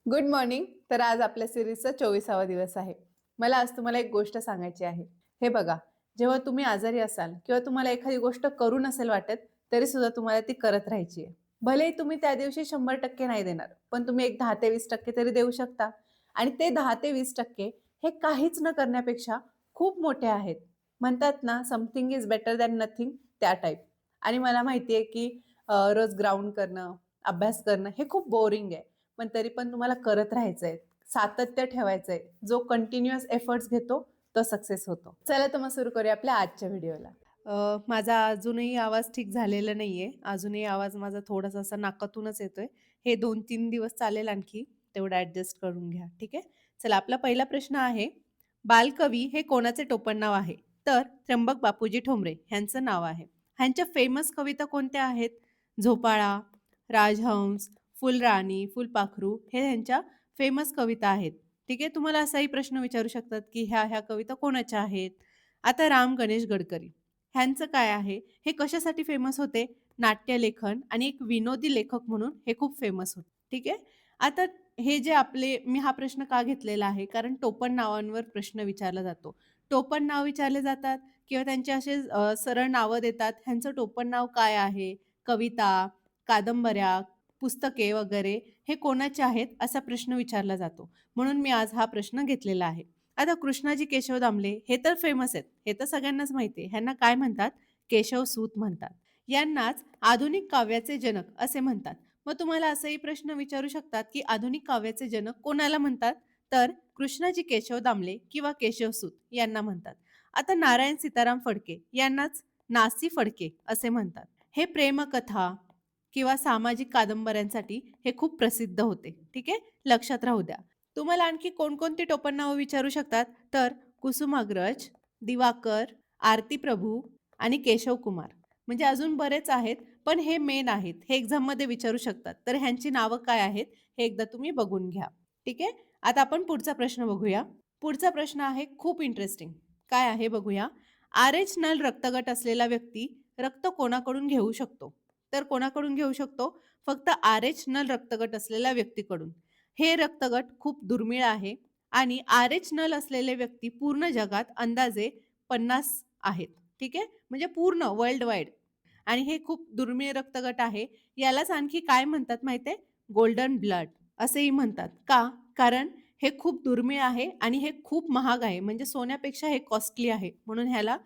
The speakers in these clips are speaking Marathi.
Good morning. तर आज आपल्या सीरीजचा 24वा दिवस आहे. मला आज तुम्हाला एक गोष्ट सांगायची आहे. हे बघा, जेव्हा तुम्ही आजारी असाल किंवा तुम्हाला एखादी गोष्ट करू नसेल वाटत, तरी सुद्धा तुम्हाला ती करत राहायची आहे. भलेही तुम्ही त्या दिवशी 100% नाही देणार, पण तुम्ही एक 10 ते 20% तरी देऊ शकता. आणि ते 10 ते 20% हे काहीच न करण्यापेक्षा खूप मोठे आहेत. म्हणतात ना, something is better than nothing, त्या टाइप. आणि मला माहिती आहे, की रोज ग्राउंड करणं, अभ्यास करणं हे खूप बोरिंग आहे. पण तरी पण तुम्हाला करत राहायचंय. सातत्य ठेवायचंय. जो कंटिन्युअस एफर्ट्स घेतो, तो सक्सेस होतो. चला तर मग सुरू करूया आपल्या आजच्या व्हिडिओला. माझा अजूनही आवाज ठीक झालेला नाहीये. अजूनही आवाज माझा थोडासा असा नाकातूनच येतोय. हे 2-3 दिवस चालेल आणखी. तेवढं ॲडजस्ट करून घ्या. ठीक आहे? चला आपला पहिला प्रश्न आहे, बालकवी हे कोणाचे टोपणनाव आहे? तर त्र्यंबक बापूजी ठोंबरे ह्यांचं नाव आहे. ह्यांच्या फेमस कविता कोणत्या आहेत? झोपाळा, राजहंस, फुलराणी, फुलपाखरू हे ह्यांच्या फेमस कविता आहेत. ठीक आहे. तुम्हाला असाही प्रश्न विचारू शकतात, की ह्या कविता कोणाच्या आहेत? आता राम गणेश गडकरी ह्यांचं काय आहे? हे कशासाठी फेमस होते? नाट्यलेखन आणि एक विनोदी लेखक म्हणून हे खूप फेमस होते. ठीक आहे. आता हे जे आपले मी हा प्रश्न का घेतलेला आहे? कारण टोपण नावांवर प्रश्न विचारला जातो. टोपण नाव विचारले जातात किंवा त्यांचे असे सरळ नावं देतात. ह्यांचं टोपण नाव काय आहे? कविता, कादंबऱ्या, पुस्तके वगैरे हे कोणाचे आहेत असा प्रश्न विचारला जातो. म्हणून मी आज हा प्रश्न घेतलेला आहे. आता कृष्णाजी केशव दामले हे तर फेमस आहेत. हे तर सगळ्यांनाच माहिती आहे. ह्यांना काय म्हणतात? केशवसूत म्हणतात. यांनाच आधुनिक काव्याचे जनक असे म्हणतात. मग तुम्हाला असाही प्रश्न विचारू शकतात, की आधुनिक काव्याचे जनक कोणाला म्हणतात? तर कृष्णाजी केशव दामले किंवा केशवसूत यांना म्हणतात. आता नारायण सीताराम फडके यांनाच नासी फडके असे म्हणतात. हे प्रेमकथा किंवा सामाजिक कादंबऱ्यांसाठी हे खूप प्रसिद्ध होते. ठीक आहे? लक्षात राहू द्या. तुम्हाला आणखी कोणकोणती टोपणनावं विचारू शकतात? तर कुसुमाग्रज, दिवाकर, आरती प्रभू आणि केशव कुमार. म्हणजे अजून बरेच आहेत, पण हे मेन आहेत. हे एक्झाममध्ये विचारू शकतात. तर ह्यांची नावं काय आहेत? हे एकदा तुम्ही बघून घ्या. ठीक आहे? आता आपण पुढचा प्रश्न बघूया. पुढचा प्रश्न आहे खूप इंटरेस्टिंग. काय आहे बघूया. RH नल रक्तगट असलेला व्यक्ती रक्त कोणाकडून घेऊ शकतो? तर कोणाकडून घेऊ शकतो? फक्त RH नल रक्तगट असलेल्या व्यक्तीकडून. हे रक्तगट खूप दुर्मिळ आहे आणि RH नल असलेले व्यक्ती पूर्ण जगात अंदाजे 50 आहेत. ठीक आहे? म्हणजे पूर्ण वर्ल्ड वाईड. आणि हे खूप दुर्मिळ रक्तगट आहे. यालाच आणखी काय म्हणतात माहिती आहे? गोल्डन ब्लड असेही म्हणतात. का? कारण हे खूप दुर्मिळ आहे आणि हे खूप महाग आहे. म्हणजे सोन्यापेक्षा हे कॉस्टली आहे. म्हणून ह्याला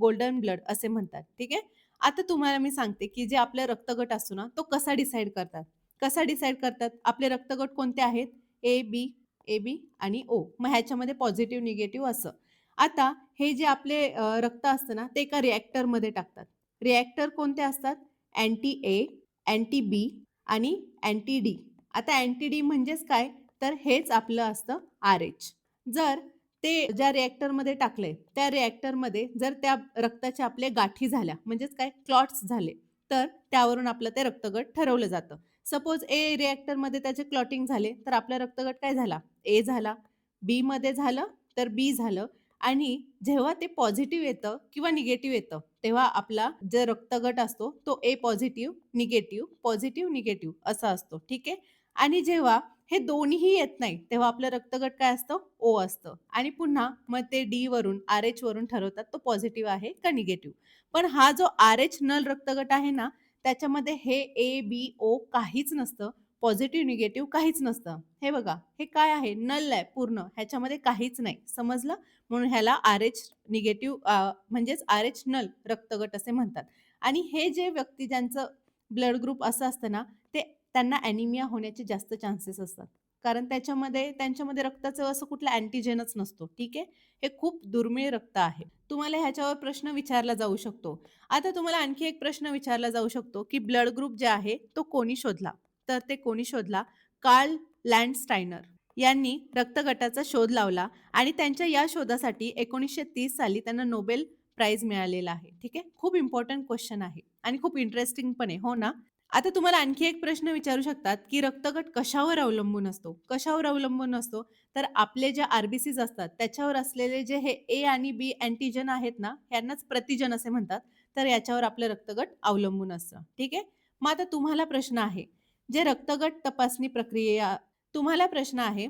गोल्डन ब्लड असे म्हणतात. ठीक आहे? आता तुम्हाला मी सांगते, की जे आपला रक्तगट असतो ना, तो कसा डिसाईड करतात? कसा डिसाईड करतात? आपले रक्तगट कोणते आहेत? ए-बी, ए-बी आणि ओ. मग ह्याच्यामध्ये पॉझिटिव्ह, निगेटिव्ह असं. आता हे जे आपले रक्त असतं ना, ते एका रिएक्टरमध्ये टाकतात. रिएक्टर कोणते असतात? अँटी ए, अँटी बी आणि अँटी डी. आता अँटी डी म्हणजेच काय? तर हेच आपलं असतं RH. जर ते ज्या रिएक्टरमध्ये टाकलंय, त्या रिएक्टरमध्ये जर त्या रक्ताच्या आपल्या गाठी झाल्या, म्हणजेच काय क्लॉट्स झाले, तर त्यावरून आपलं ते रक्तगट ठरवलं जातं. सपोज ए रिएक्टरमध्ये त्याचे क्लॉटिंग झाले, तर आपला रक्तगट काय झाला? ए झाला. बीमध्ये झालं, तर बी झालं आणि जेव्हा ते पॉझिटिव्ह येतं किंवा निगेटिव्ह येतं, तेव्हा आपला जो रक्तगट असतो, तो ए पॉझिटिव्ह, निगेटिव्ह असा असतो. ठीक आहे? आणि जेव्हा हे दोन्हीही येत नाही, तेव्हा आपलं रक्तगट काय असतं? ओ असतं आणि पुन्हा मग ते डी वरून, RH वरून ठरवतात तो पॉझिटिव्ह आहे का निगेटिव्ह. पण हा जो RH नल रक्तगट आहे ना, त्याच्यामध्ये हे ए, बी, ओ काहीच नसतं. पॉझिटिव्ह, निगेटिव्ह काहीच नसतं. हे बघा, हे काय आहे? नल आहे पूर्ण. ह्याच्यामध्ये काहीच नाही. समजलं? म्हणून ह्याला RH निगेटिव्ह म्हणजेच RH नल रक्तगट असे म्हणतात. आणि हे जे व्यक्ती ज्यांचं ब्लड ग्रुप असं असतं ना, ते त्यांना ॲनिमिया होण्याचे जास्त चान्सेस असतात. कारण त्यांच्यामध्ये रक्ताचं असं कुठलं अँटिजेनच नसतो. ठीक आहे? हे खूप दुर्मिळ रक्त आहे. तुम्हाला ह्याच्यावर प्रश्न विचारला जाऊ शकतो. आता तुम्हाला आणखी एक प्रश्न विचारला जाऊ शकतो, की ब्लड ग्रुप जे आहे तो कोणी शोधला? तर ते कोणी शोधला? कार्ल लँडस्टायनर यांनी रक्तगटाचा शोध लावला आणि त्यांच्या या शोधासाठी 1930 साली त्यांना नोबेल प्राइज मिळालेला आहे. ठीक आहे? खूप इम्पोर्टंट क्वेश्चन आहे आणि खूप इंटरेस्टिंग पण आहे. हो ना? आता तुम्हाला आणखी एक प्रश्न विचारू शकतात, की रक्तगट कशावर अवलंबून असतो? कशावर अवलंबून असतो? तर आपले जे आर-बी-सीज असतात, त्याच्यावर असलेले जे हे ए आणि बी अँटिजन आहेत ना, ह्यांनाच प्रतिजन असे म्हणतात. तर याच्यावर आपलं रक्तगट अवलंबून असतं. ठीक आहे? मग आता तुम्हाला प्रश्न आहे, जे रक्तगट तपासणी प्रक्रिया तुम्हाला प्रश्न आहे,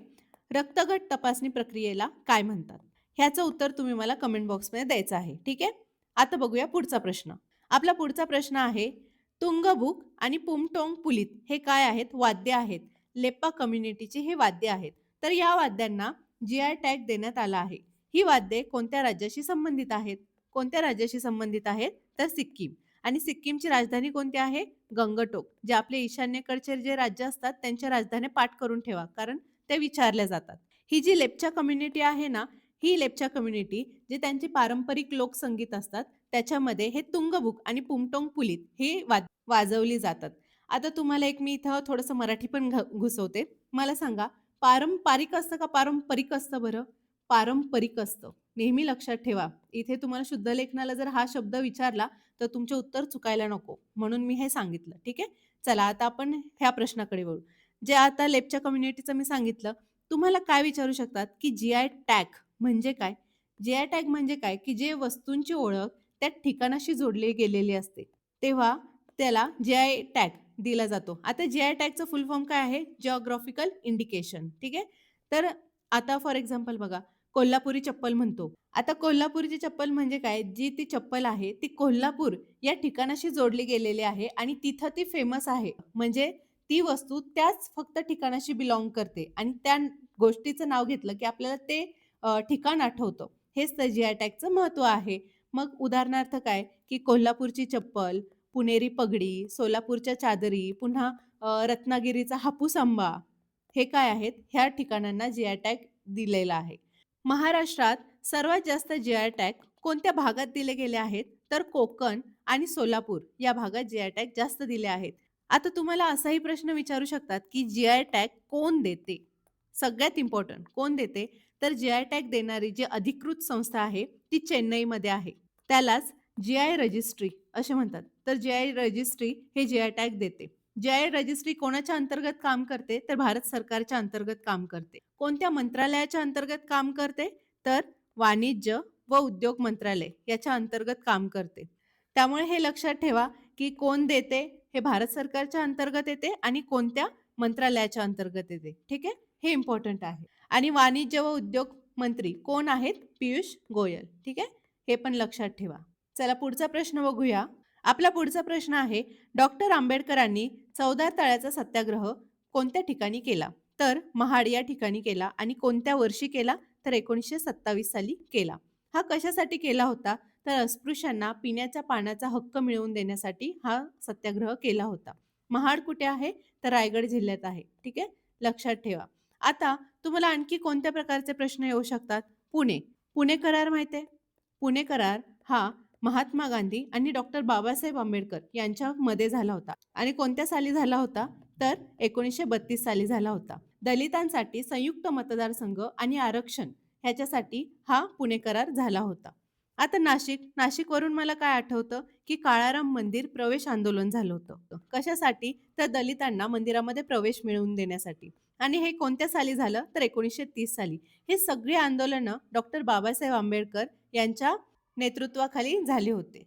रक्तगट तपासणी प्रक्रियेला काय म्हणतात? ह्याचं उत्तर तुम्ही मला कमेंट बॉक्समध्ये द्यायचं आहे. ठीक आहे? आता बघूया पुढचा प्रश्न. आपला पुढचा प्रश्न आहे, तुंगबुक आणि पुमटोंग पुलित हे काय आहेत? वाद्य आहेत. लेप्पा कम्युनिटीची हे वाद्य आहेत. तर या वाद्यांना जीआय टॅग देण्यात आला आहे. ही वाद्ये कोणत्या राज्याशी संबंधित आहेत? कोणत्या राज्याशी संबंधित आहेत? तर सिक्कीम. आणि सिक्कीमची राजधानी कोणती आहे? गंगटोक. जे आपले ईशान्येकडचे जे राज्य असतात त्यांच्या राजधान्या पाठ करून ठेवा, कारण ते विचारल्या जातात. ही जी लेप्चा कम्युनिटी आहे ना, ही लेप्चा कम्युनिटी जे त्यांचे पारंपरिक लोकसंगीत असतात त्याच्यामध्ये हे तुंगबुक आणि पुमटोंग पुलीत हे वाजवली जातात. आता तुम्हाला एक मी इथं थोडंसं मराठी पण घुसवते. मला सांगा, पारंपरिक असतं का पारंपरिक असतं बरं? पारंपरिक असतं. नेहमी लक्षात ठेवा. इथे तुम्हाला शुद्ध लेखनाला जर हा शब्द विचारला तर तुमचे उत्तर चुकायला नको, म्हणून मी हे सांगितलं. ठीक आहे? चला आता आपण ह्या प्रश्नाकडे वळू. जे आता लेप्चा कम्युनिटीचं मी सांगितलं, तुम्हाला काय विचारू शकतात की जीआय टॅग म्हणजे काय? जीआय टॅग म्हणजे काय? की जे वस्तूंची ओळख त्या ठिकाणाशी जोडली गेलेली असते, तेव्हा त्याला जीआय टॅग दिला जातो. आता जीआय टॅगचं फुल फॉर्म काय आहे? Geographical indication. ठीक आहे? तर आता फॉर एक्झाम्पल बघा, कोल्हापुरी चप्पल म्हणतो. आता कोल्हापूरची चप्पल म्हणजे काय? जी ती चप्पल आहे ती कोल्हापूर या ठिकाणाशी जोडली गेलेली आहे आणि तिथं ती फेमस आहे. म्हणजे ती वस्तू त्याच फक्त ठिकाणाशी बिलॉन्ग करते आणि त्या गोष्टीचं नाव घेतलं की आपल्याला ते ठिकाण आठवतं. हेच तर जीआय टॅगचं महत्त्व आहे. मग उदाहरणार्थ काय? की कोल्हापूरची चप्पल, पुणेरी पगडी, सोलापूरच्या चादरी, पुन्हा रत्नागिरीचा हापूस आंबा हे काय आहेत? ह्या ठिकाणांना जीआय टॅग दिलेला आहे. महाराष्ट्रात सर्वात जास्त जीआय टॅग कोणत्या भागात दिले गेले आहेत? तर कोकण आणि सोलापूर या भागात जीआय टॅग जास्त दिले आहेत. आता तुम्हाला असाही प्रश्न विचारू शकतात की जीआय टॅग कोण देते? सगळ्यात इम्पॉर्टंट कोण देते? तर जीआय टॅग देणारी जी अधिकृत संस्था आहे ती चेन्नईमध्ये आहे. त्यालाच जीआय रजिस्ट्री असे म्हणतात. तर जीआय रजिस्ट्री हे जीआय टॅग देते. जीआय रजिस्ट्री कोणाच्या अंतर्गत काम करते? तर भारत सरकारच्या अंतर्गत काम करते. कोणत्या मंत्रालयाच्या अंतर्गत काम करते? तर वाणिज्य व उद्योग मंत्रालय याच्या अंतर्गत काम करते. त्यामुळे हे लक्षात ठेवा की कोण देते? हे भारत सरकारच्या अंतर्गत येते आणि कोणत्या मंत्रालयाच्या अंतर्गत येते. ठीक आहे? हे इम्पॉर्टंट आहे. आणि वाणिज्य व उद्योग मंत्री कोण आहेत? पियुष गोयल. ठीक आहे? हे पण लक्षात ठेवा. चला पुढचा प्रश्न बघूया. आपला पुढचा प्रश्न आहे, डॉक्टर आंबेडकरांनी 14 तळ्याचा सत्याग्रह कोणत्या ठिकाणी केला? तर महाड या ठिकाणी केला. आणि कोणत्या वर्षी केला? तर 1927 साली केला. हा कशासाठी केला होता? तर अस्पृश्यांना पिण्याच्या पाण्याचा हक्क मिळवून देण्यासाठी हा सत्याग्रह केला होता. महाड कुठे आहे? तर रायगड जिल्ह्यात आहे. ठीक आहे? लक्षात ठेवा. आता तुम्हाला आणखी कोणत्या प्रकारचे प्रश्न येऊ शकतात? पुणे. पुणे करार माहिती आहे? पुणे करार हा महात्मा गांधी आणि डॉक्टर बाबासाहेब आंबेडकर यांच्यामध्ये झाला होता. आणि कोणत्या साली झाला होता? तर 1932 साली झाला होता. दलितांसाठी संयुक्त मतदारसंघ आणि आरक्षण ह्याच्यासाठी हा पुणे करार झाला होता. आता नाशिकवरून मला काय आठवतं की काळाराम मंदिर प्रवेश आंदोलन झालं होतं. कशासाठी? तर दलितांना मंदिरामध्ये प्रवेश मिळवून देण्यासाठी. आणि हे कोणत्या साली झालं? तर 1930 साली. हे सगळे आंदोलनं डॉक्टर बाबासाहेब आंबेडकर यांच्या नेतृत्वाखाली झाले होते.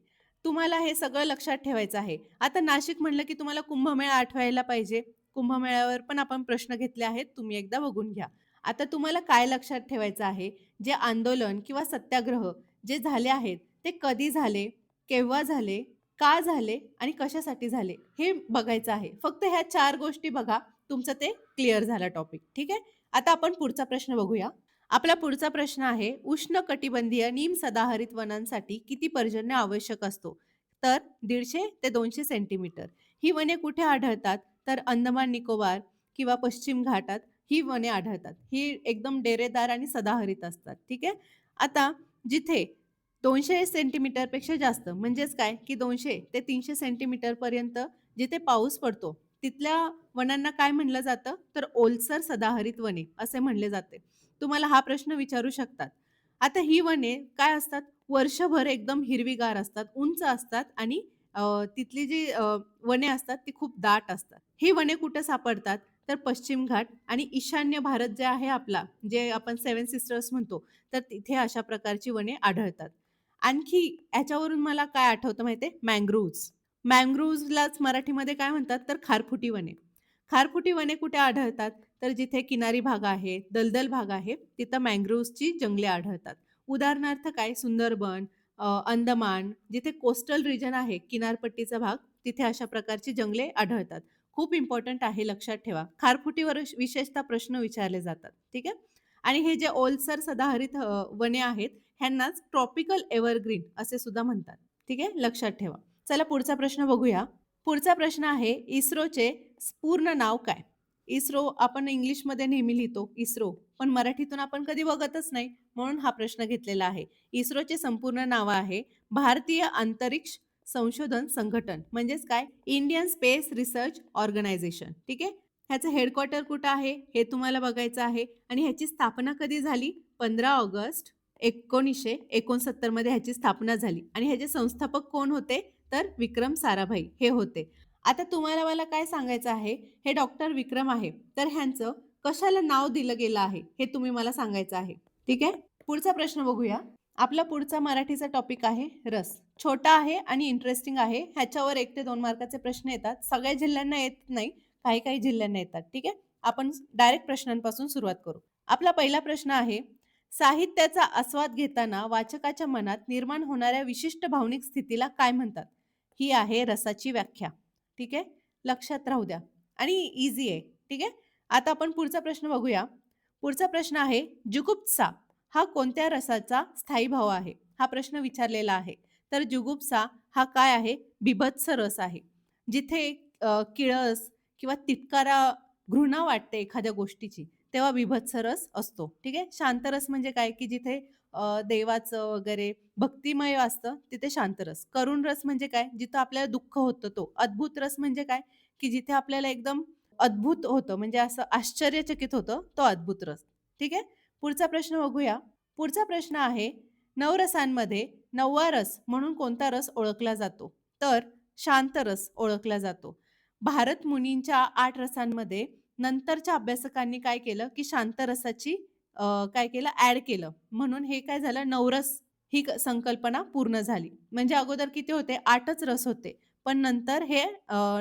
तुम्हाला हे सगळं लक्षात ठेवायचं आहे. आता नाशिक म्हटलं की तुम्हाला कुंभमेळा आठवायला पाहिजे. कुंभमेळ्यावर पण आपण प्रश्न घेतले आहेत. तुम्ही एकदा बघून घ्या. आता तुम्हाला काय लक्षात ठेवायचं आहे? जे आंदोलन किंवा सत्याग्रह जे झाले आहेत ते कधी झाले, केव्हा झाले, का झाले आणि कशासाठी झाले हे बघायचं आहे. फक्त ह्या 4 गोष्टी बघा, तुमचं ते क्लिअर झाला टॉपिक. ठीक आहे? आता आपण पुढचा प्रश्न बघूया. आपला पुढचा प्रश्न आहे, उष्णकटिबंधीय निम सदाहरित वनांसाठी किती पर्जन्य आवश्यक असतो? तर 150 ते 200 सेंटीमीटर. ही वने कुठे आढळतात? तर अंदमान निकोबार किंवा पश्चिम घाटात ही वने आढळतात. ही एकदम डेरेदार आणि सदाहरित असतात. ठीक आहे? आता जिथे 200 सेंटीमीटरपेक्षा जास्त म्हणजेच काय की 200 ते 300 सेंटीमीटर पर्यंत जिथे पाऊस पडतो तिथल्या वनांना काय म्हणलं जातं? तर ओलसर सदाहरित वने असे म्हणले जाते. तुम्हाला हा प्रश्न विचारू शकतात. आता ही वने काय असतात? वर्षभर एकदम हिरवीगार असतात, उंच असतात आणि तिथली जी वने असतात ती खूप दाट असतात. ही वने कुठे सापडतात? तर पश्चिम घाट आणि ईशान्य भारत जे आहे आपला, जे आपण 7 सिस्टर्स म्हणतो, तर तिथे अशा प्रकारची वने आढळतात. आणखी ह्याच्यावरून मला काय आठवतं माहिती आहे? मँग्रोव्हज. मँग्रोव्हजलाच मराठीमध्ये काय म्हणतात? तर खारफुटी वने. खारफुटी वने कुठे आढळतात? तर जिथे किनारी भाग आहे, दलदल भाग आहे, तिथं मँग्रोव्हजची जंगले आढळतात. उदाहरणार्थ काय सुंदरबन, अंदमान जिथे कोस्टल रिजन आहे, किनारपट्टीचा भाग, तिथे अशा प्रकारची जंगले आढळतात. खूप इम्पोर्टंट आहे, लक्षात ठेवा. खारफुटीवर विशेषतः प्रश्न विचारले जातात. ठीक आहे? आणि हे जे ओलसर सदाहरित वने आहेत, ह्यांनाच ट्रॉपिकल एव्हरग्रीन असे सुद्धा म्हणतात. ठीक आहे? लक्षात ठेवा. चला पुढचा प्रश्न बघूया. पुढचा प्रश्न आहे, इस्रोचे पूर्ण नाव काय? इस्रो आपण इंग्लिशमध्ये नेहमी लिहितो इस्रो, पण मराठीतून आपण कधी बघतच नाही, म्हणून हा प्रश्न घेतलेला आहे. इस्रोचे संपूर्ण नाव आहे भारतीय अंतरिक्ष संशोधन संघटन, म्हणजेच काय इंडियन स्पेस रिसर्च ऑर्गनायझेशन. ठीक आहे? ह्याचं हेडक्वार्टर कुठं आहे हे तुम्हाला बघायचं आहे आणि ह्याची स्थापना कधी झाली? 15 ऑगस्ट 1969 मध्ये ह्याची स्थापना झाली आणि ह्याचे संस्थापक कोण होते? तर विक्रम साराभाई हे होते. आता तुम्हाला मला काय सांगायचं आहे, हे डॉक्टर विक्रम आहे, तर ह्यांचं कशाला नाव दिलं गेलं आहे हे तुम्ही मला सांगायचं आहे. ठीक आहे? पुढचा प्रश्न बघूया. आपला पुढचा मराठीचा टॉपिक आहे रस. छोटा आहे आणि इंटरेस्टिंग आहे. ह्याच्यावर 1 ते 2 मार्काचे प्रश्न येतात. सगळ्या जिल्ह्यांना येत नाही, काही काही जिल्ह्यांना येतात. ठीक आहे? आपण डायरेक्ट प्रश्नांपासून सुरुवात करू. आपला पहिला प्रश्न आहे, साहित्याचा आस्वाद घेताना वाचकाच्या मनात निर्माण होणाऱ्या विशिष्ट भावनिक स्थितीला काय म्हणतात? ही आहे रसाची व्याख्या. ठीक आहे? लक्षात राहू द्या आणि इझी आहे. ठीक आहे? आता आपण पुढचा प्रश्न बघूया. पुढचा प्रश्न आहे, जुगुप्सा हा कोणत्या रसाचा स्थायी भाव आहे? हा प्रश्न विचारलेला आहे. तर जुगुप्सा हा काय आहे? बिभत्स रस आहे. जिथे किळस किंवा तिटकारा, घृणा वाटते एखाद्या गोष्टीची, तेव्हा बिभत्स रस असतो. ठीक आहे? शांत रस म्हणजे काय, की जिथे देवाचं वगैरे भक्तिमय असतं तिथे शांत रस. करुण रस म्हणजे काय, जिथं आपल्याला दुःख होतं तो. अद्भुत रस म्हणजे काय, की जिथे आपल्याला एकदम अद्भुत होतं, म्हणजे असं आश्चर्यचकित होतं, तो अद्भुत रस. ठीक आहे? पुढचा प्रश्न बघूया. पुढचा प्रश्न आहे, नवरसांमध्ये 9वा रस म्हणून कोणता रस ओळखला जातो? तर शांत रस ओळखला जातो. भारत मुनींच्या 8 रसांमध्ये नंतरच्या अभ्यासकांनी काय केलं, की शांत रसाची काय केलं, ॲड केलं. म्हणून हे काय झालं, नवरस ही संकल्पना पूर्ण झाली. म्हणजे अगोदर किती होते? 8च रस होते. पण नंतर हे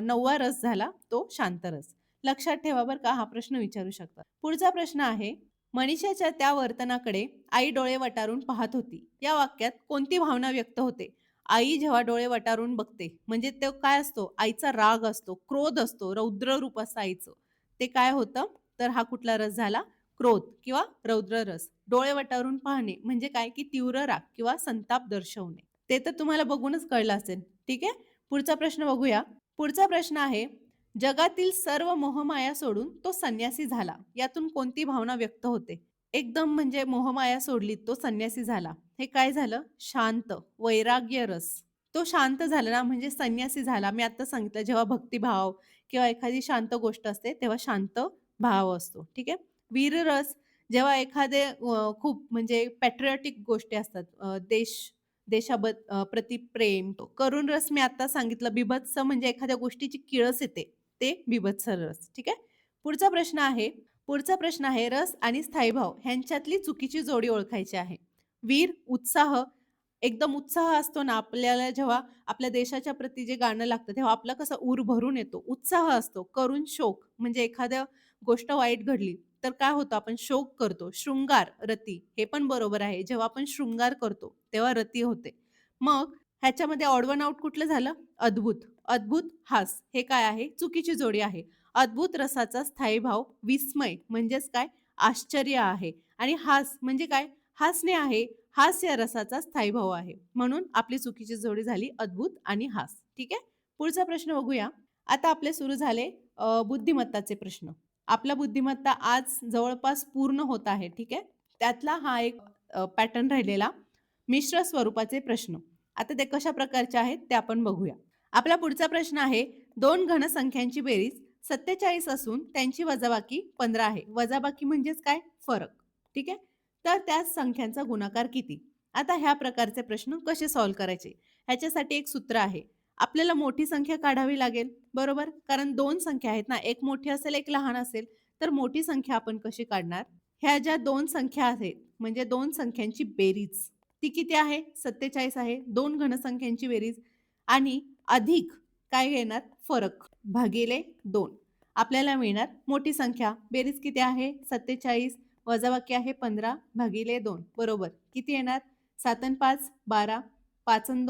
9वा रस झाला, तो शांत रस. लक्षात ठेवा बरं का, हा प्रश्न विचारू शकतात. पुढचा प्रश्न आहे, मनीषाच्या त्या वर्तनाकडे आई डोळे वटारून पाहत होती. या वाक्यात कोणती भावना व्यक्त होते? आई जेव्हा डोळे वटारून बघते, म्हणजे तो काय असतो? आईचा राग असतो, क्रोध असतो, रौद्र रूप असतं आईचं. ते काय होतं? तर हा कुठला रस झाला? क्रोध किंवा रौद्र रस. डोळे वटारून पाहणे म्हणजे काय, की तीव्र राग किंवा संताप दर्शवणे. ते तर तुम्हाला बघूनच कळलं असेल. ठीक आहे? पुढचा प्रश्न बघूया. पुढचा प्रश्न आहे, जगातील सर्व मोहमाया सोडून तो संन्यासी झाला. यातून कोणती भावना व्यक्त होते? एकदम म्हणजे मोहमाया सोडली, तो संन्यासी झाला. हे काय झालं? शांत, वैराग्य रस. तो शांत झाला ना, म्हणजे संन्यासी झाला. मी आता सांगितलं, जेव्हा भक्तिभाव किंवा एखादी शांत गोष्ट असते, तेव्हा शांत भाव असतो. ठीक आहे? वीररस जेव्हा एखादे खूप म्हणजे पॅट्रिऑटिक गोष्टी असतात, प्रति प्रेम. करुण रस मी आता सांगितलं. बिभत्स म्हणजे एखाद्या गोष्टीची किळस येते, ते बिभत्स रस. ठीक आहे? पुढचा प्रश्न आहे, रस आणि स्थायीभाव ह्यांच्यातली चुकीची जोडी ओळखायची आहे. वीर, उत्साह, एकदम उत्साह असतो ना आपल्याला, जेव्हा आपल्या देशाच्या प्रती जे गाणं लागतं, तेव्हा आपला कसा ऊर भरून येतो, उत्साह असतो. करुण, शोक म्हणजे एखाद्या गोष्ट वाईट घडली तर काय होतं, आपण शोक करतो. शृंगार, रती हे पण बरोबर आहे. जेव्हा आपण शृंगार करतो तेव्हा रती होते. मग ह्याच्यामध्ये ऑड वन आउट कुठलं झालं? अद्भुत. अद्भुत, हास हे काय आहे? चुकीची जोडी आहे. अद्भुत रसाचा स्थायी भाव विस्मय म्हणजेच काय? आश्चर्य आहे आणि हास म्हणजे काय? हासणे आहे. हास्य रसाचा स्थायी भाव आहे. म्हणून आपली चुकीची जोडी झाली अद्भुत आणि हास. ठीक आहे? पुढचा प्रश्न बघूया. आता आपले सुरू झाले बुद्धिमत्ताचे प्रश्न. आपला बुद्धिमत्ता आज जवळपास पूर्ण होत आहे. ठीक आहे? त्यातला हा एक पॅटर्न राहिलेला, मिश्र स्वरूपाचे प्रश्न. आता ते कशा प्रकारचे आहेत ते आपण बघूया. आपला पुढचा प्रश्न आहे, 2 घनसंख्यांची बेरीज 47 असून त्यांची वजाबाकी 15 आहे. वजाबाकी म्हणजेच काय? फरक. ठीक आहे? तर त्या संख्यांचा गुणाकार किती? आता ह्या प्रकारचे प्रश्न कसे सॉल्व्ह करायचे? ह्याच्यासाठी एक सूत्र आहे. आपल्याला मोठी संख्या काढावी लागेल, बरोबर? कारण 2 संख्या आहेत ना, एक मोठी असेल, एक लहान असेल. तर मोठी संख्या आपण कशी काढणार? ह्या ज्या 2 संख्या आहेत, म्हणजे 2 संख्यांची बेरीज, ती किती आहे? 47 आहे. 2 घनसंख्यांची बेरीज आणि अधिक काय येणार? फरक भागिले 2. आपल्याला मिळणार मोठी संख्या. बेरीज किती आहे? 47 वजाबाकी आहे 15 भागिले 2 बरोबर. किती येणार? 7 आणि 5 12 5 आणि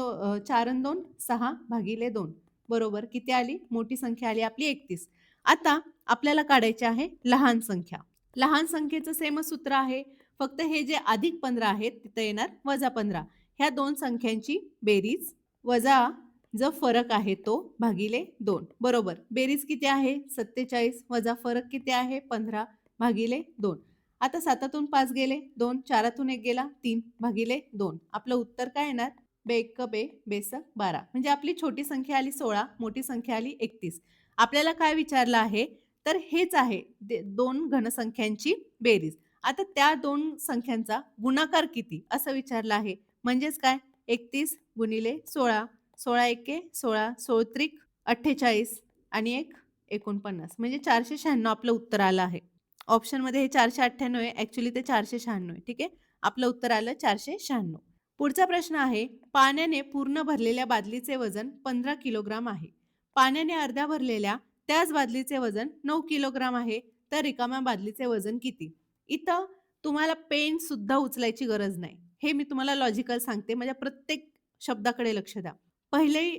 4 आणि 2 6 भागिले 2 बरोबर. किती आली? मोठी संख्या आली आपली 31. आता आपल्याला काढायची आहे लहान संख्या. लहान संख्येचं सेमच सूत्र आहे. फक्त हे जे अधिक 15 आहेत तिथं येणार वजा 15. ह्या दोन संख्यांची बेरीज वजा जो फरक आहे तो भागिले 2 बरोबर. बेरीज किती आहे? 47 वजा फरक किती आहे? 15 भागिले 2. आता 7तून 5 गेले 2, 4तून 1 गेला 3 भागिले 2. आपलं उत्तर काय येणार? बेक बे बेसक 12. म्हणजे आपली छोटी संख्या आली 16, मोठी संख्या आली 31. आपल्याला काय विचारलं आहे? तर हेच आहे दोन घनसंख्यांची बेरीज. आता त्या दोन संख्यांचा गुणाकार किती असं विचारलं आहे. म्हणजेच काय? 31 गुणिले 16 16 एके 16 16 48 आणि 1 49 म्हणजे 496 आपलं उत्तर आलं आहे. ऑप्शनमध्ये हे 498 आहे, ऍक्च्युली ते 496 आहे. ठीक आहे, आपलं उत्तर आलं 496. पुढचा प्रश्न आहे, पाण्याने पूर्ण भरलेल्या बादलीचे वजन 15 किलोग्राम आहे. पाण्याने अर्ध्या भरलेल्या त्याच बादलीचे वजन 9 किलोग्राम आहे. तर रिकाम्या बादलीचे वजन किती? इथं तुम्हाला पेन सुद्धा उचलायची गरज नाही. हे मी तुम्हाला लॉजिकल सांगते. म्हणजे प्रत्येक शब्दाकडे लक्ष द्या. पहिले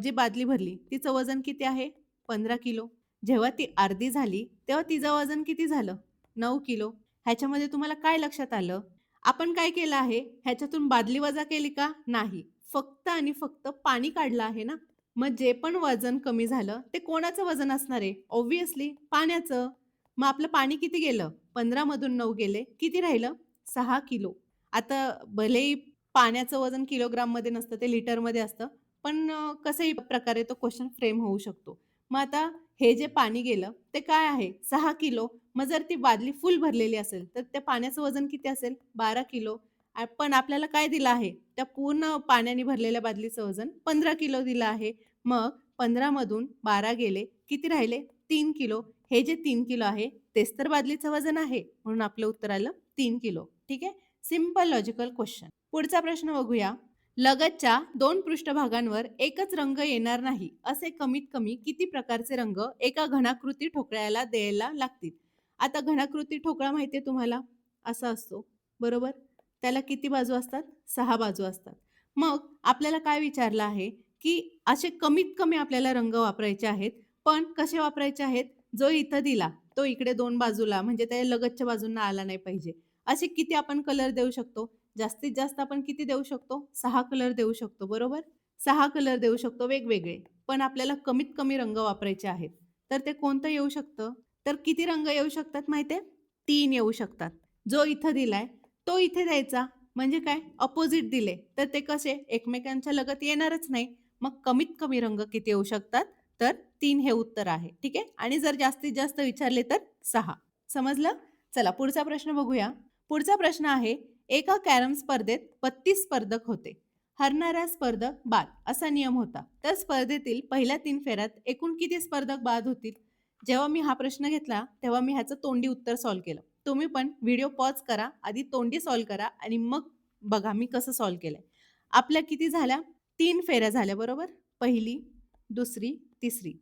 जी बादली भरली तिचं वजन किती आहे? 15 किलो. जेव्हा ती अर्धी झाली तेव्हा तिचं वजन किती झालं? 9 किलो. ह्याच्यामध्ये तुम्हाला काय लक्षात आलं? आपण काय केलं आहे? ह्याच्यातून बादली वजा केली का? नाही. फक्त आणि फक्त पाणी काढलं आहे ना. मग जे पण वजन कमी झालं ते कोणाचं वजन असणार आहे? ऑब्व्हियसली पाण्याचं. मग आपलं पाणी किती गेलं? 15 मधून 9 गेले. किती राहिलं? 6 किलो. आता भलेही पाण्याचं वजन किलोग्राममध्ये नसतं, ते लिटरमध्ये असतं. पण कसंही प्रकारे तो क्वेश्चन फ्रेम होऊ शकतो. मग आता हे जे पाणी गेलं ते काय आहे? 6 किलो. मग जर ती बादली फुल भरलेली असेल तर त्या पाण्याचं वजन किती असेल? 12 किलो. पण आपल्याला काय दिलं आहे? त्या पूर्ण पाण्याने भरलेल्या बादलीचं वजन 15 किलो दिलं आहे. मग 15 मधून 12 गेले. किती राहिले? 3 किलो. हे जे 3 किलो आहे तेच तर बादलीचं वजन आहे. म्हणून आपलं उत्तर आलं 3 किलो. ठीक आहे, सिंपल लॉजिकल क्वेश्चन. पुढचा प्रश्न बघूया. लगतच्या 2 पृष्ठभागांवर एकच रंग येणार नाही असे कमीत कमी किती प्रकारचे रंग एका घनाकृती ठोकळ्याला द्यायला लागतील? आता घनाकृती ठोकळा माहितीये तुम्हाला? असा असतो बरोबर. त्याला किती बाजू असतात? 6 बाजू असतात. मग आपल्याला काय विचारलं आहे की असे कमीत कमी आपल्याला रंग वापरायचे आहेत. पण कसे वापरायचे आहेत? जो इथं दिला तो इकडे 2 बाजूला म्हणजे त्या लगतच्या बाजूंना आला नाही पाहिजे. असे किती आपण कलर देऊ शकतो? जास्तीत जास्त आपण किती देऊ शकतो? 6 कलर देऊ शकतो बरोबर. 6 कलर देऊ शकतो वेगवेगळे. पण आपल्याला कमीत कमी रंग वापरायचे आहेत. तर ते कोणतं येऊ शकतं? तर किती रंग येऊ शकतात माहितीये? 3 येऊ शकतात. जो इथं दिलाय तो इथे द्यायचा. म्हणजे काय? अपोजिट दिले तर ते कसे एकमेकांच्या लगत येणारच नाही. मग कमीत कमी रंग किती येऊ शकतात? तर 3 हे उत्तर आहे. ठीक आहे, आणि जर जास्तीत जास्त विचारले तर 6. समजलं? चला पुढचा प्रश्न बघूया. पुढचा प्रश्न आहे, एका कॅरम स्पर्धेत 32 स्पर्धक होते. हरणारा स्पर्धक बाद असा नियम होता. तर स्पर्धेतील पहिल्या 3 फेऱ्यात एकूण किती स्पर्धक बाद होतील? जेव्हा मी हा प्रश्न घेतला तेव्हा मी ह्याचं तोंडी उत्तर सॉल्व्ह केलं. तुम्ही पण व्हिडिओ पॉज करा, आधी तोंडी सॉल्व्ह करा आणि मग बघा मी कसं सॉल्व्ह केलंय. आपल्या किती झाल्या? 3 फेऱ्या झाल्या बरोबर. पहिली, दुसरी, तिसरी.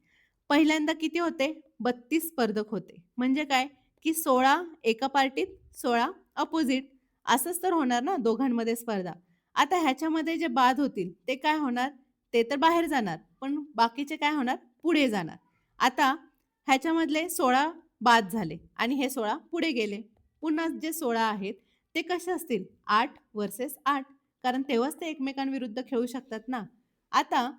पहिल्यांदा किती होते? 32 स्पर्धक होते. म्हणजे काय? की 16 एका पार्टीत, 16 अपोजिट. असंच तर होणार ना दोघांमध्ये स्पर्धा. आता ह्याच्यामध्ये जे बाद होतील ते काय होणार? ते तर बाहेर जाणार. पण बाकीचे काय होणार? पुढे जाणार. आता ह्याच्यामधले 16 बाद झाले आणि हे 16 पुढे गेले. पुन्हा जे 16 आहेत ते कसे असतील? 8 वर्सेस 8. कारण तेव्हाच ते एकमेकांविरुद्ध खेळू शकतात ना. आता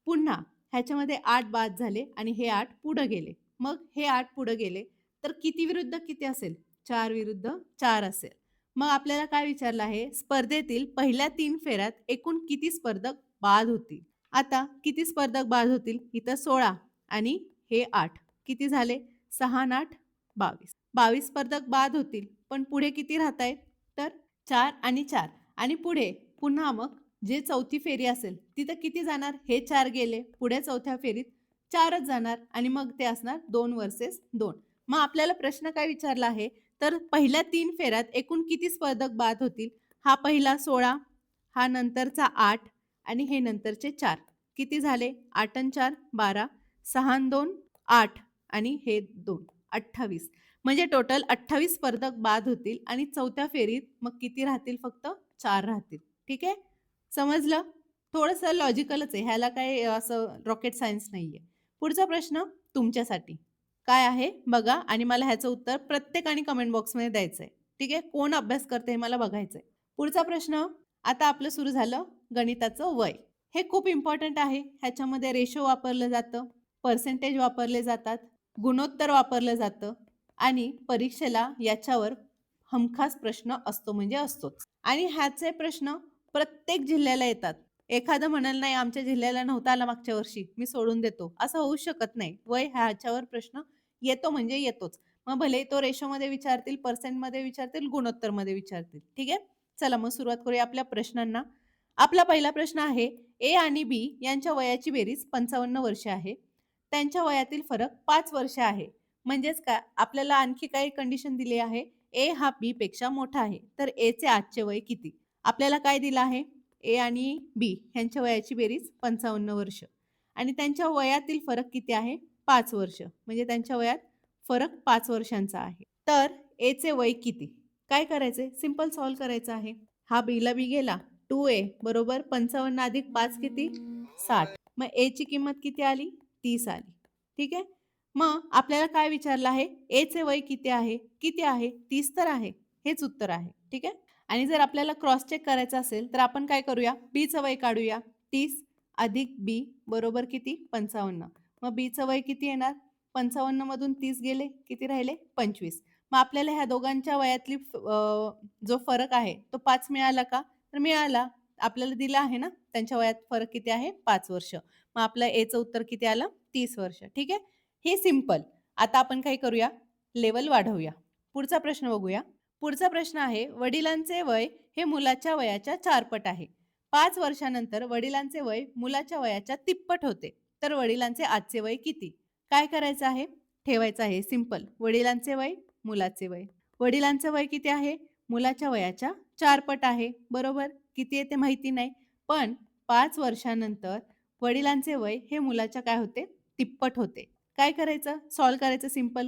पुन्हा ह्याच्यामध्ये 8 बाद झाले आणि हे 8 पुढे गेले. मग हे 8 पुढे गेले तर किती विरुद्ध किती असेल? 4 विरुद्ध 4 असेल. मग आपल्याला काय विचारलं आहे? स्पर्धेतील पहिल्या 3 फेऱ्यात एकूण किती स्पर्धक बाद होतील? आता किती स्पर्धक बाद होतील? इथं 16 आणि हे 8. किती झाले? 6 आणि 8 22. 22 स्पर्धक बाद होतील. पण पुढे किती राहत आहेत? तर 4 आणि 4. आणि पुढे पुन्हा मग जे चौथी फेरी असेल तिथं किती जाणार? हे 4 गेले. पुढे चौथ्या फेरीत 4च जाणार आणि मग ते असणार 2 वर्सेस 2. मग आपल्याला प्रश्न काय विचारला आहे? तर पहिल्या 3 फेऱ्यात एकूण किती स्पर्धक बाद होतील? हा पहिला 16, हा नंतरचा 8 आणि हे नंतरचे 4. किती झाले? 8 आणि 4 12, 6 आणि 2 8 आणि हे 2 28 म्हणजे टोटल 28 स्पर्धक बाद होतील आणि चौथ्या फेरीत मग किती राहतील? फक्त 4 राहतील. ठीक आहे? समजलं? थोडंसं लॉजिकलच आहे. ह्याला काही असं रॉकेट सायन्स नाहीये. पुढचा प्रश्न तुमच्यासाठी. काय आहे बघा आणि मला ह्याचं उत्तर प्रत्येकाने कमेंट बॉक्समध्ये द्यायचंय. ठीक आहे? कोण अभ्यास करतंय हे मला बघायचंय. पुढचा प्रश्न, आता आपलं सुरू झालं गणिताचं वय. हे खूप इम्पोर्टंट आहे. ह्याच्यामध्ये रेशो वापरलं जातं, पर्सेंटेज वापरले जातात, गुणोत्तर वापरलं जातं आणि परीक्षेला याच्यावर हमखास प्रश्न असतो म्हणजे असतोच. आणि ह्याचे प्रश्न प्रत्येक जिल्ह्याला येतात. एखादं म्हणाल, "नाही, आमच्या जिल्ह्याला नव्हता आला मागच्या वर्षी, मी सोडून देतो." असं होऊ शकत नाही. वय ह्याच्यावर प्रश्न येतो म्हणजे येतोच. मग भले तो रेशोमध्ये विचारतील, पर्सेंटमध्ये विचारतील, गुणोत्तरमध्ये विचारतील. ठीक आहे? चला मग सुरुवात करूया आपल्या प्रश्नांना. आपला पहिला प्रश्न आहे, ए आणि बी यांच्या वयाची बेरीज 55 वर्षे आहे. त्यांच्या वयातील फरक 5 वर्ष आहे. म्हणजेच काय? आपल्याला आणखी काही कंडिशन दिली आहे. ए हा बी पेक्षा मोठा आहे. तर एचे आजचे वय किती? आपल्याला काय दिलं आहे? ए आणि बी ह्यांच्या वयाची बेरीज 55 वर्ष आणि त्यांच्या वयातील फरक किती आहे? 5 वर्ष. म्हणजे त्यांच्या वयात फरक 5 वर्षांचा आहे. तर एचे वय किती? काय करायचंय? सिंपल सॉल्व्ह करायचं आहे. हा बीला बी गेला. 2a बरोबर 55 अधिक 5 किती? 60. मग एची किंमत किती आली? 30 आली. ठीक आहे? मग आपल्याला काय विचारलं आहे? एचे वय किती आहे? किती आहे? 30 तर आहे. हेच उत्तर आहे. ठीक आहे? आणि जर आपल्याला क्रॉस चेक करायचं असेल तर आपण काय करूया? बीचं वय काढूया. 30 अधिक बी बरोबर किती? 55. मग बीचं वय किती येणार? 55 मधून 30 गेले, किती राहिले? 25. मग आपल्याला ह्या दोघांच्या वयातली जो फरक आहे तो 5 मिळाला का? तर मिळाला. आपल्याला दिला आहे ना, त्यांच्या वयात फरक किती आहे? 5 वर्ष. मग आपलं एचं उत्तर किती आलं? 30 वर्ष. ठीक आहे? हे सिंपल. आता आपण काय करूया? लेव्हल वाढवूया. पुढचा प्रश्न बघूया. पुढचा प्रश्न आहे, वडिलांचे वय हे मुलाच्या वयाच्या 4 पट आहे. 5 वर्षानंतर वडिलांचे वय मुलाच्या वयाच्या तिप्पट होते. तर वडिलांचे आजचे वय किती? काय करायचं आहे? ठेवायचं आहे सिंपल. वडिलांचे वय, मुलाचे वय. वडिलांचं वय किती आहे? मुलाच्या वयाच्या 4 पट आहे. बरोबर? किती आहे ते माहिती नाही. पण 5 वर्षानंतर वडिलांचे वय हे मुलाच्या काय होते? तिप्पट होते. काय करायचं? सॉल्व्ह करायचं simple.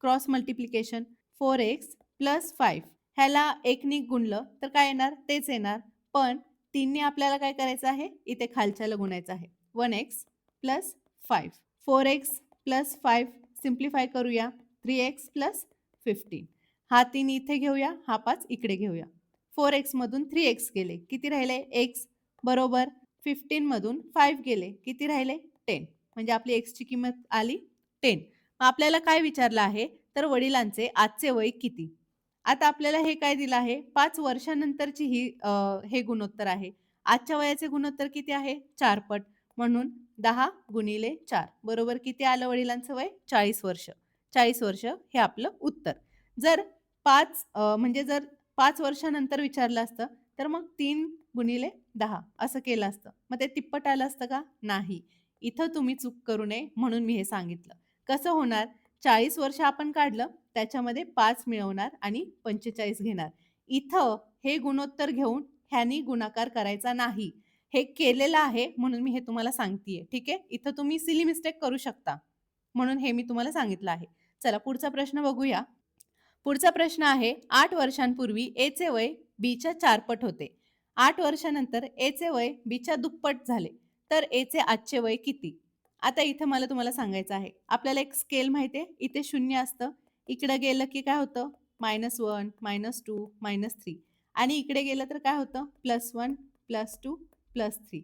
Cross multiplication. 4x plus 5 ह्याला 1 ने गुणलं तर काय येणार? तेच येणार. पण 3 ने आपल्याला काय करायचं आहे? इथे खालच्याला गुणायचं आहे. 1x plus 5. 4x plus 5 simplify करूया. 3x plus 15. हा 3 इथे घेऊया, हा 5 इकडे घेऊया. 4x मधून 3x गेले. किती राहिले? x बरोबर 15 मधून 5 गेले. किती राहिले? 10. म्हणजे आपली x ची किंमत आली 10. मग आपल्याला काय विचारलं आहे? तर वडिलांचे आजचे वय किती? आता आपल्याला हे काय दिलं आहे? 5 वर्षानंतरची ही हे गुणोत्तर आहे. आजच्या वयाचे गुणोत्तर किती आहे? 4 पट. म्हणून 10 गुणिले 4 बरोबर किती आलं वडिलांचं वय? 40 वर्ष. 40 वर्ष हे आपलं उत्तर. जर 5 म्हणजे जर 5 वर्षानंतर विचारलं असतं, तर मग 3 गुणिले 10 असं केलं असतं. मग ते तिप्पट आलं असतं का? नाही. इथं तुम्ही चूक करू नये म्हणून मी हे सांगितलं. कसं होणार? 40 वर्ष आपण काढलं, त्याच्यामध्ये 5 मिळवणार आणि 45 घेणार. इथं हे गुणोत्तर घेऊन ह्यानी गुणाकार करायचा नाही. हे केलेलं आहे म्हणून मी हे तुम्हाला सांगतेय. ठीक आहे? इथं तुम्ही सिली मिस्टेक करू शकता. म्हणून हे मी तुम्हाला सांगितलं आहे. चला पुढचा प्रश्न बघूया. पुढचा प्रश्न आहे, 8 वर्षांपूर्वी एचे वय बीच्या 4 पट होते. 8 वर्षानंतर एचे वय बीच्या दुप्पट झाले. तर एचे आजचे वय किती? आता इथे मला तुम्हाला सांगायचं आहे. आपल्याला एक स्केल माहिती आहे. इथे 0 असतं. इकडे गेलं की काय होतं? -1, -2, -3 आणि इकडे गेलं तर काय होतं? +1, +2, +3.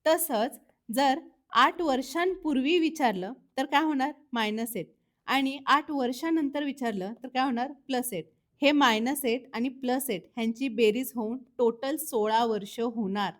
तसंच जर 8 वर्षांपूर्वी विचारलं तर काय होणार? -8 आणि 8 वर्षानंतर विचारलं तर काय होणार? +8. हे -8 आणि +8 ह्यांची बेरीज होऊन टोटल 16 वर्ष होणार.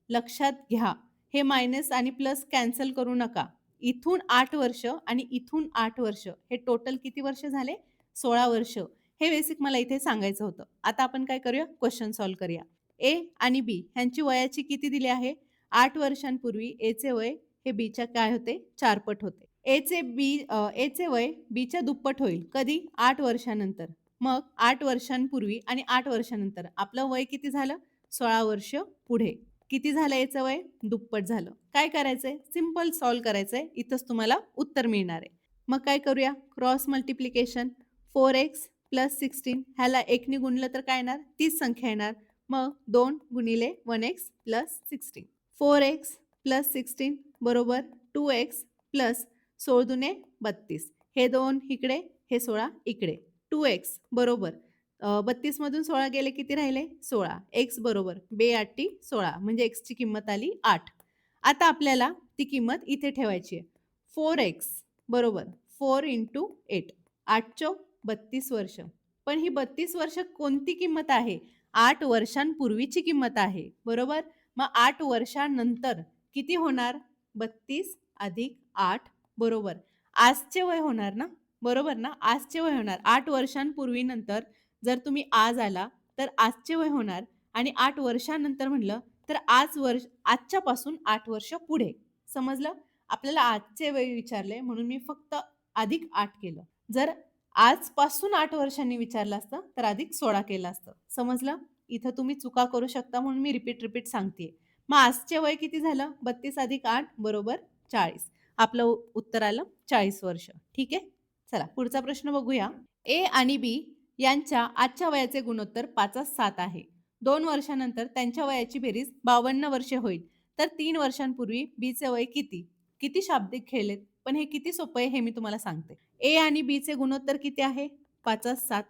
लक्षात घ्या. हे मायनस आणि प्लस कॅन्सल करू नका. इथून 8 वर्ष आणि इथून 8 वर्ष हे टोटल किती वर्ष झाले? 16 वर्ष. हे बेसिक मला इथे सांगायचं होतं. आता आपण काय करूया? क्वेश्चन सॉल्व्ह करूया. ए आणि बी ह्यांची वयाची किती दिली आहे? 8 वर्षांपूर्वी एचे वय हे बीच्या काय होते? 4 पट होते. एचे वय बीच्या दुप्पट होईल. कधी? 8 वर्षानंतर. मग 8 वर्षांपूर्वी आणि 8 वर्षानंतर आपलं वय किती झालं? 16 वर्ष पुढे. किती झालं याचं वय? दुप्पट झालं. काय करायचंय? सिंपल सॉल्व्ह करायचंय. इथंच तुम्हाला उत्तर मिळणार आहे. मग काय करूया? Cross multiplication. 4x प्लस 16 ह्याला 1 ने गुणलं तर काय येणार? तीच संख्या येणार. मग 2 गुणिले 1x प्लस 16. 4x प्लस 16 बरोबर 2x प्लस 16 दुने 32. हे 2 इकडे, हे 16 इकडे. 2x बरोबर 32 मधून 16 गेले किती राहिले? 16. x बरोबर 2 16 म्हणजे x ची किंमत आली 8. आता आपल्याला ती किंमत इथे ठेवायची आहे. 4x बरोबर 4 इंटू 8. 8 चौक 32 वर्ष. पण ही 32 वर्ष कोणती किंमत आहे? 8 वर्षांपूर्वीची किंमत आहे. बरोबर? मग 8 वर्षानंतर किती होणार? 32 अधिक 8 बरोबर. आजचे वय होणार ना? बरोबर ना? आजचे वय होणार. 8 वर्षांपूर्वी नंतर जर तुम्ही आज आला, तर आजचे वय होणार आणि 8 वर्षानंतर म्हटलं, तर आजच्यापासून 8 वर्ष पुढे. समजलं? आपल्याला आजचे वय विचारले म्हणून मी फक्त अधिक 8 केलं. जर आजपासून 8 वर्षांनी विचारलं असतं, तर अधिक 16 केलं असतं. समजलं? इथं तुम्ही चुका करू शकता म्हणून मी रिपीट सांगतेय. मग आजचे वय किती झालं? 32 अधिक 8 बरोबर 40. आपलं उत्तर आलं 40 वर्ष. ठीक आहे? चला पुढचा प्रश्न बघूया. ए आणि बी यांच्या आजच्या वयाचे गुणोत्तर 5:7 आहे. 2 वर्षानंतर त्यांच्या वयाची बेरीज 52 वर्षे होईल. तर 3 वर्षांपूर्वी बीचे वय किती? किती शाब्दिक खेळलेत? पण हे किती सोपं आहे हे मी तुम्हाला सांगते. ए आणि बीचे गुणोत्तर किती आहे? 5:7.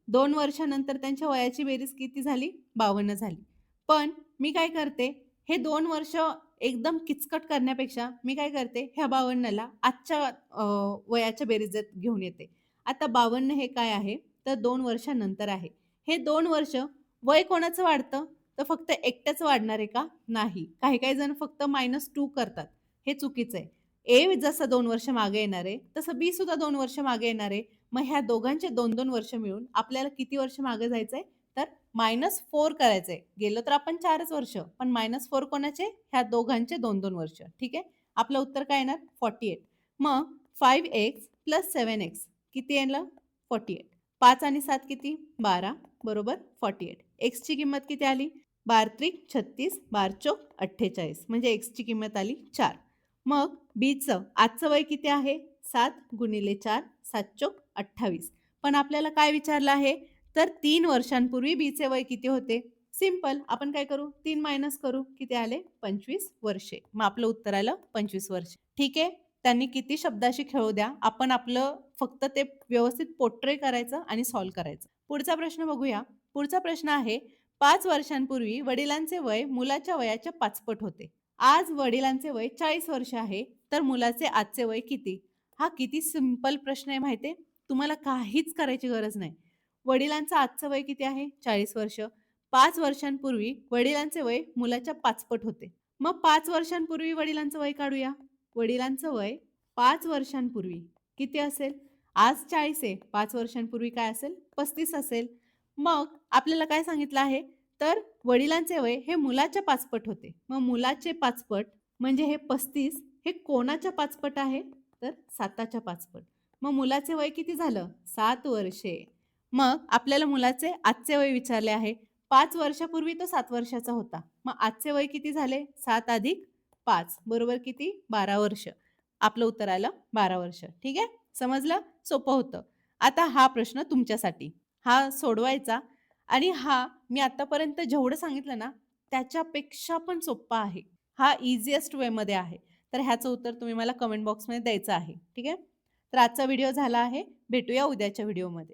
2 वर्षानंतर त्यांच्या वयाची बेरीज किती झाली? 52 झाली. पण मी काय करते, हे 2 वर्ष एकदम किचकट करण्यापेक्षा मी काय करते, ह्या 52ला आजच्या वयाच्या बेरीजात घेऊन येते. आता 52 हे काय आहे? तर 2 वर्षानंतर आहे. हे 2 वर्ष वय कोणाचं वाढतं? तर फक्त एकट्याच वाढणार आहे का? नाही. काही जण फक्त -2 करतात. हे चुकीचं आहे. ए जसं 2 वर्ष मागे येणार आहे, तसं बी सुद्धा 2 वर्ष मागे येणार आहे. मग ह्या दोघांचे 2-2 वर्ष मिळून आपल्याला किती वर्ष मागे जायचंय? तर -4 करायचंय. गेलो तर आपण 4च वर्ष. पण -4 कोणाचे? ह्या दोघांचे 2-2 वर्ष. ठीक आहे? आपलं उत्तर काय येणार? 48. मग 5x प्लस 7x किती येणार? 48. 5 आणि 7 किती? 12 बरोबर 48. x ची किंमत किती आली? 12 त्रिक 36, 12 चौक 48 म्हणजे x ची किंमत आली 4. मग बीचं आजचं वय किती आहे? 7 गुणिले 4 7 चौक 28. पण आपल्याला काय विचारलं आहे? तर 3 वर्षांपूर्वी बीचे वय किती होते? सिंपल आपण काय करू? 3 मायनस करू. किती आले? 25 वर्षे. मग आपलं उत्तर आलं 25 वर्ष. ठीक आहे? त्यांनी किती शब्दाशी खेळू द्या. आपण आपलं फक्त ते व्यवस्थित पोर्ट्रे करायचं आणि सॉल्व्ह करायचं. पुढचा प्रश्न बघूया. पुढचा प्रश्न आहे 5 वर्षांपूर्वी वडिलांचे वय मुलाच्या वयाच्या 5 पट होते. आज वडिलांचे वय 40 वर्ष आहे, तर मुलाचे आजचे वय किती? हा किती सिंपल प्रश्न आहे माहिती आहे? तुम्हाला काहीच करायची गरज नाही. वडिलांचं आजचं वय किती आहे? 40 वर्ष. 5 वर्षांपूर्वी वडिलांचे वय मुलाच्या 5 पट होते. मग 5 वर्षांपूर्वी वडिलांचं वय काढूया. वडिलांचं वय 5 वर्षांपूर्वी किती असेल? आज 40 आहे. 5 वर्षांपूर्वी काय असेल? 35 असेल. मग आपल्याला काय सांगितलं आहे? तर वडिलांचे वय हे मुलाच्या 5 पट होते. मग मुलाचे 5 पट म्हणजे हे 35 हे कोणाच्या 5 पट आहे? तर 7च्या 5 पट. मग मुलाचे वय किती झालं? 7 वर्षे. मग आपल्याला मुलाचे आजचे वय विचारले आहे. 5 वर्षापूर्वी तो 7 वर्षाचा होता. मग आजचे वय किती झाले? 7 अधिक 5 बरोबर किती? 12 वर्ष. आपलं उत्तर आलं 12 वर्ष. ठीक आहे? समजलं? सोपं होतं. आता हा प्रश्न तुमच्यासाठी. हा सोडवायचा आणि हा मी आतापर्यंत जेवढं सांगितलं ना, त्याच्यापेक्षा पण सोप्पा आहे. हा ईझिएस्ट वेमध्ये आहे. तर ह्याचं उत्तर तुम्ही मला कमेंट बॉक्समध्ये द्यायचं आहे. ठीक आहे? तर आजचा व्हिडिओ झाला आहे. भेटूया उद्याच्या व्हिडिओमध्ये.